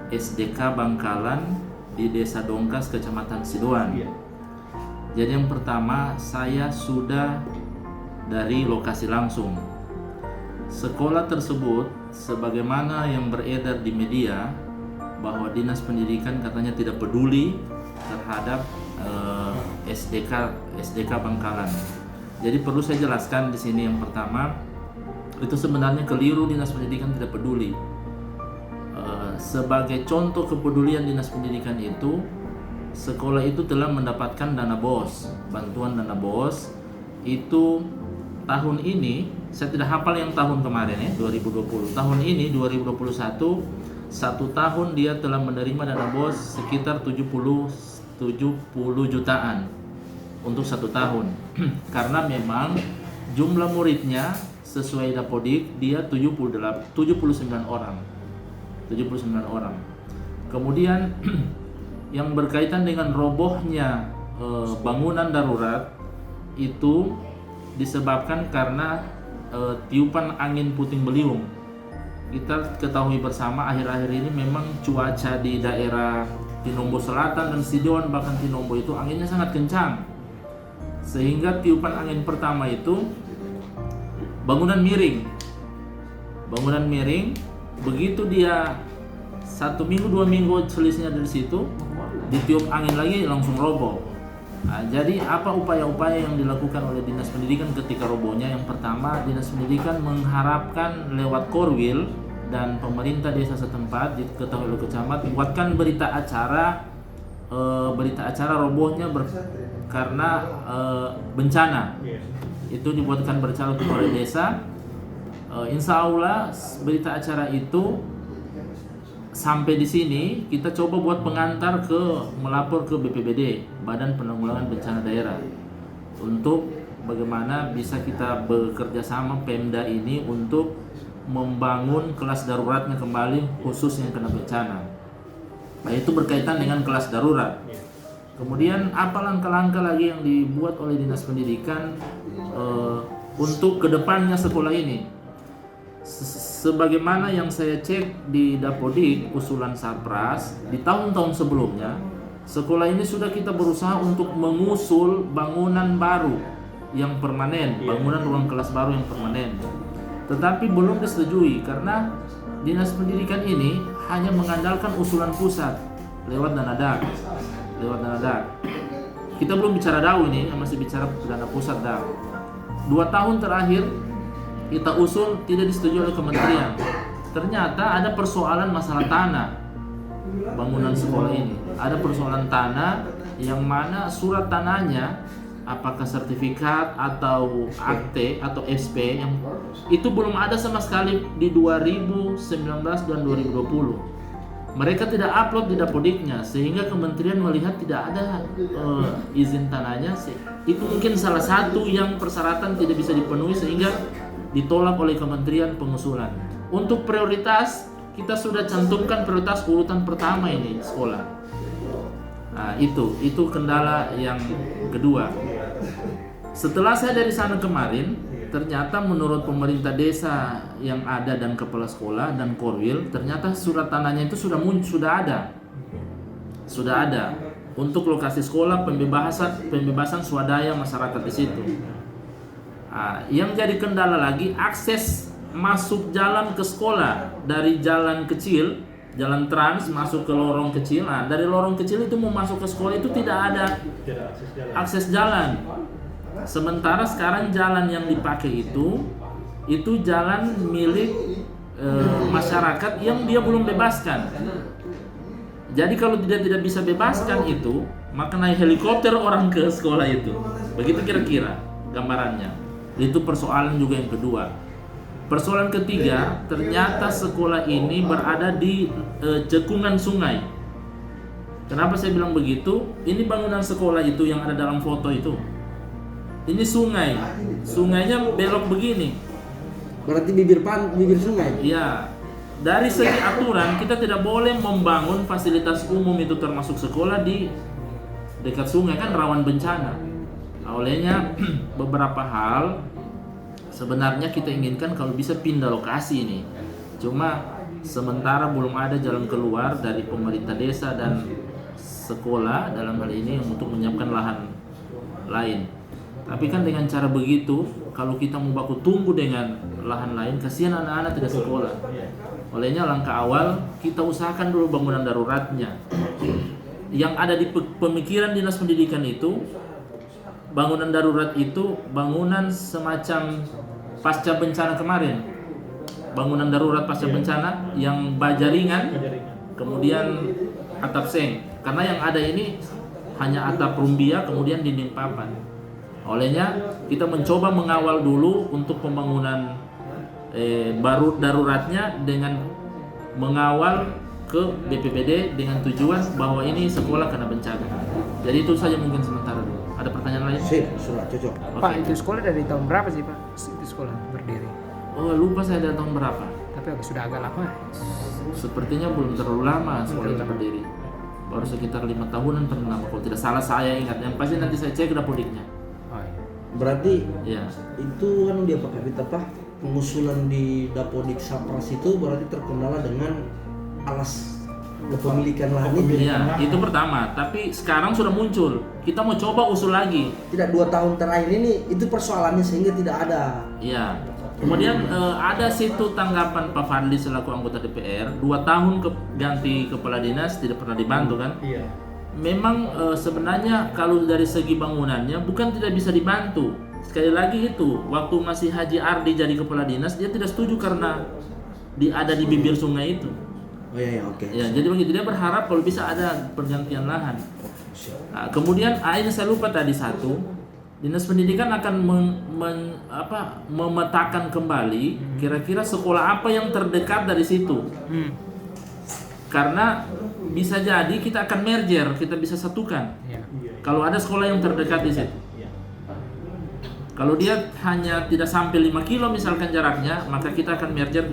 SDK Bangkalan di Desa Dongkas, Kecamatan Sidoan. Jadi yang pertama, saya sudah dari lokasi langsung. Sekolah tersebut sebagaimana yang beredar di media bahwa Dinas Pendidikan katanya tidak peduli terhadap SDK Bangkalan. Jadi perlu saya jelaskan di sini, yang pertama itu sebenarnya keliru, Dinas Pendidikan tidak peduli. Sebagai contoh kepedulian Dinas Pendidikan itu, sekolah itu telah mendapatkan dana BOS, bantuan dana BOS. Itu tahun ini, saya tidak hafal yang tahun kemarin ya, 2020. Tahun ini 2021, satu tahun dia telah menerima dana BOS sekitar 70 jutaan untuk satu tahun. Karena memang jumlah muridnya sesuai Dapodik dia 79 orang. Kemudian yang berkaitan dengan robohnya bangunan darurat itu disebabkan karena tiupan angin puting beliung. Kita ketahui bersama akhir-akhir ini memang cuaca di daerah Tinombo Selatan dan Sidoan, bahkan Tinombo itu anginnya sangat kencang. Sehingga tiupan angin pertama itu bangunan miring. Begitu dia 1 minggu 2 minggu selisihnya dari situ, ditiup angin lagi langsung roboh. Nah, jadi apa upaya-upaya yang dilakukan oleh Dinas Pendidikan ketika robohnya? Yang pertama, Dinas Pendidikan mengharapkan lewat Korwil dan pemerintah desa setempat, diketahui oleh Kecamat, buatkan berita acara robohnya karena bencana. Itu dibuatkan berita oleh desa. Insya Allah berita acara itu sampai di sini, kita coba buat pengantar melapor ke BPBD, Badan Penanggulangan Bencana Daerah, untuk bagaimana bisa kita bekerja sama Pemda ini untuk membangun kelas daruratnya kembali, khusus yang kena bencana. Nah, itu berkaitan dengan kelas darurat. Kemudian apa langkah-langkah lagi yang dibuat oleh Dinas Pendidikan untuk kedepannya sekolah ini? Sebagaimana yang saya cek di Dapodik usulan Sarpras di tahun-tahun sebelumnya, sekolah ini sudah kita berusaha untuk mengusul bangunan baru yang permanen, bangunan ruang kelas baru yang permanen. Tetapi belum disetujui karena Dinas Pendidikan ini hanya mengandalkan usulan pusat lewat dana DAK. Kita belum bicara DAU ini, masih bicara dana pusat DAK. 2 tahun terakhir kita usul tidak disetujui oleh kementerian. Ternyata ada persoalan masalah tanah bangunan sekolah ini. Ada persoalan tanah yang mana surat tanahnya, apakah sertifikat atau akte atau SP, yang itu belum ada sama sekali di 2019 dan 2020. Mereka tidak upload di Dapodiknya, sehingga kementerian melihat tidak ada izin tanahnya. Itu mungkin salah satu yang persyaratan tidak bisa dipenuhi sehingga ditolak oleh kementerian pengusulan. Untuk prioritas, kita sudah cantumkan prioritas urutan pertama ini sekolah. Nah, itu kendala yang kedua. Setelah saya dari sana kemarin, ternyata menurut pemerintah desa yang ada dan kepala sekolah dan Korwil, ternyata surat tanahnya itu sudah ada untuk lokasi sekolah, pembebasan swadaya masyarakat di situ. Nah, yang jadi kendala lagi akses masuk jalan ke sekolah dari jalan kecil, jalan trans masuk ke lorong kecil. Nah, dari lorong kecil itu mau masuk ke sekolah itu tidak ada akses jalan. Sementara sekarang jalan yang dipakai itu jalan milik masyarakat yang dia belum bebaskan. Jadi kalau dia tidak bisa bebaskan itu, maka naik helikopter orang ke sekolah itu. Begitu kira-kira gambarannya. Itu persoalan juga yang kedua. Persoalan ketiga, ternyata sekolah ini berada di cekungan sungai. Kenapa saya bilang begitu? Ini bangunan sekolah itu yang ada dalam foto itu. Ini sungai. Sungainya belok begini. Berarti bibir sungai? Iya. Dari segi aturan kita tidak boleh membangun fasilitas umum itu termasuk sekolah di dekat sungai, kan rawan bencana. Olehnya beberapa hal sebenarnya kita inginkan kalau bisa pindah lokasi ini. Cuma sementara belum ada jalan keluar dari pemerintah desa dan sekolah dalam hal ini untuk menyiapkan lahan lain. Tapi kan dengan cara begitu, kalau kita mau baku tunggu dengan lahan lain, kasihan anak-anak tidak sekolah. Olehnya langkah awal kita usahakan dulu bangunan daruratnya. Yang ada di pemikiran Dinas Pendidikan itu, bangunan darurat itu bangunan semacam pasca bencana kemarin. Bangunan darurat pasca bencana yang baja ringan, kemudian atap seng. Karena yang ada ini hanya atap rumbia, kemudian dinding papan. Olehnya kita mencoba mengawal dulu untuk pembangunan baru daruratnya dengan mengawal ke BPBD dengan tujuan bahwa ini sekolah kena bencana. Jadi itu saja mungkin sementara dulu. Ada pertanyaan lain? Sip, sudah cocok. Pak, itu sekolah dari tahun berapa sih Pak? Itu sekolah berdiri. Oh lupa saya dari tahun berapa. Tapi sudah agak lama. Sepertinya belum terlalu lama sekolah itu berdiri. Baru sekitar 5 tahunan pernah, kalau tidak salah saya ingat. Yang pasti nanti saya cek dapodiknya. Oh, iya. Berarti Ya. itu kan dia pakai apa? Pengusulan di Dapodik Sapras itu berarti terkendala dengan alas kepemilikan lahan itu. Iya, itu pertama. Tapi sekarang sudah muncul. Kita mau coba usul lagi. Tidak 2 tahun terakhir ini itu persoalannya sehingga tidak ada. Iya. Kemudian ada situ tanggapan Pak Fadli selaku anggota DPR, 2 tahun ganti kepala dinas tidak pernah dibantu kan? Iya. Memang sebenarnya kalau dari segi bangunannya bukan tidak bisa dibantu. Sekali lagi itu, waktu masih Haji Ardi jadi kepala dinas dia tidak setuju karena ada di bibir sungai itu. Oh iya, oke. Ya, jadi begitu dia berharap kalau bisa ada pergantian lahan. Nah, kemudian ini saya lupa tadi satu, Dinas Pendidikan akan memetakan kembali kira-kira sekolah apa yang terdekat dari situ. Karena bisa jadi kita akan merger, kita bisa satukan. Iya. Kalau ada sekolah yang terdekat di situ. Kalau dia hanya tidak sampai 5 kilo misalkan jaraknya, maka kita akan merger.